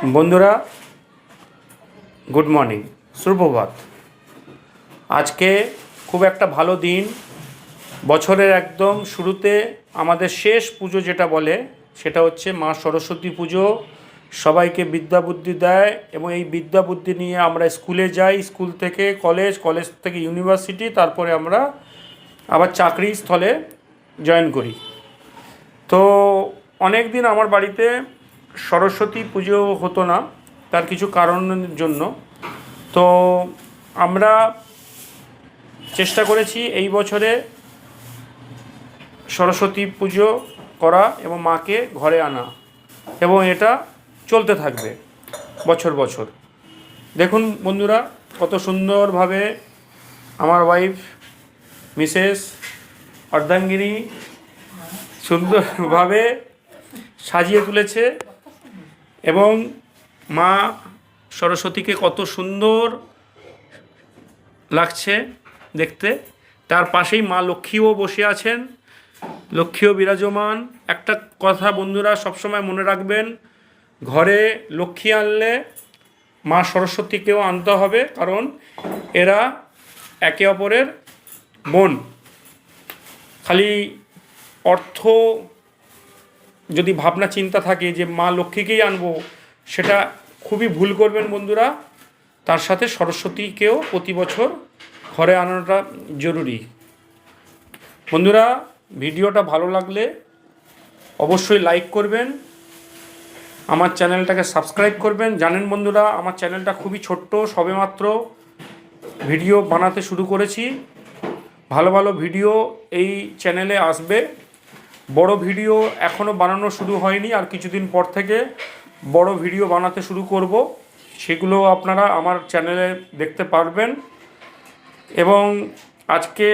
বন্ধুরা, good morning, সুপ্রভাত। আজকে খুব একটা ভালো দিন। বছরের একদম শুরুতে আমাদের শেষ পুজো যেটা বলে সেটা হচ্ছে মা সরস্বতী পুজো। সবাইকে বিদ্যা বুদ্ধি দেয় এবং এই বিদ্যা বুদ্ধি নিয়ে আমরা স্কুলে যাই, স্কুল থেকে কলেজ, কলেজ থেকে ইউনিভার্সিটি, তারপরে আমরা আবার চাকরি স্থলে জয়েন করি। তো অনেক দিন আমার বাড়িতে সরস্বতী পুজো হতো না, তার কিছু কারণের জন্য। তো আমরা চেষ্টা করেছি এই বছরে সরস্বতী পুজো করা এবং মাকে ঘরে আনা, এবং এটা চলতে থাকবে বছর বছর। দেখুন বন্ধুরা, কত সুন্দরভাবে আমার ওয়াইফ মিসেস অর্ধাঙ্গিনী সুন্দরভাবে সাজিয়ে তুলেছে, এবং মা সরস্বতীকে কত সুন্দর লাগছে দেখতে। তার পাশেই মা লক্ষ্মীও বসে আছেন, লক্ষ্মীও বিরাজমান। একটা কথা বন্ধুরা সবসময় মনে রাখবেন, ঘরে লক্ষ্মী আনলে মা সরস্বতীকেও আনতে হবে, কারণ এরা একে অপরের বোন। খালি অর্থ যদি ভাবনা চিন্তা থাকে যে মা লক্ষ্মীকেই আনবো, সেটা খুবই ভুল করবেন বন্ধুরা। তার সাথে সরস্বতীকেও প্রতি বছর ঘরে আনাটা জরুরি। বন্ধুরা, ভিডিওটা ভালো লাগলে অবশ্যই লাইক করবেন, আমার চ্যানেলটাকে সাবস্ক্রাইব করবেন। জানেন বন্ধুরা, আমার চ্যানেলটা খুবই ছোট্ট, সবেমাত্র ভিডিও বানাতে শুরু করেছি। ভালো ভালো ভিডিও এই চ্যানেলে আসবে। বড় ভিডিও এখনও বানানো শুরু হয়নি, আর কিছুদিন পর থেকে বড় ভিডিও বানাতে শুরু করব, সেগুলো আপনারা আমার চ্যানেলে দেখতে পারবেন। এবং আজকে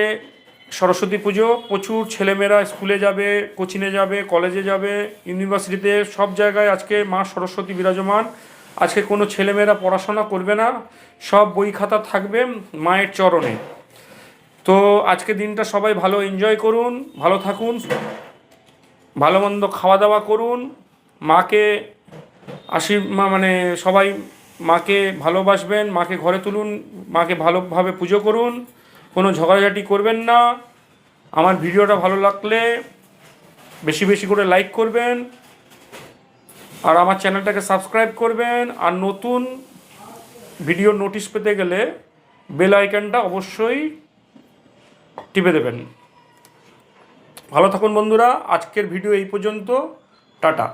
সরস্বতী পুজো, প্রচুর ছেলেমেয়েরা স্কুলে যাবে, কোচিংয়ে যাবে, কলেজে যাবে, ইউনিভার্সিটিতে, সব জায়গায় আজকে মা সরস্বতী বিরাজমান। আজকে কোনো ছেলেমেয়েরা পড়াশোনা করবে না, সব বই খাতা থাকবে মায়ের চরণে। তো আজকে দিনটা সবাই ভালো এনজয় করুন, ভালো থাকুন, ভালো মন্দ খাওয়া দাওয়া করুন, মাকে মানে সবাই মাকে ভালোবাসবেন, মাকে ঘরে তুলুন, মাকে ভালোভাবে পুজো করুন, কোনো ঝগড়াঝাটি করবেন না। আমার ভিডিওটা ভালো লাগলে বেশি বেশি করে লাইক করবেন, আর আমার চ্যানেলটাকে সাবস্ক্রাইব করবেন। আর নতুন ভিডিও নোটিশ পেতে গেলে বেল আইকনটা অবশ্যই টিপে দেবেন। ভালো থাকুন বন্ধুরা, আজকের ভিডিও এই পর্যন্ত, টাটা।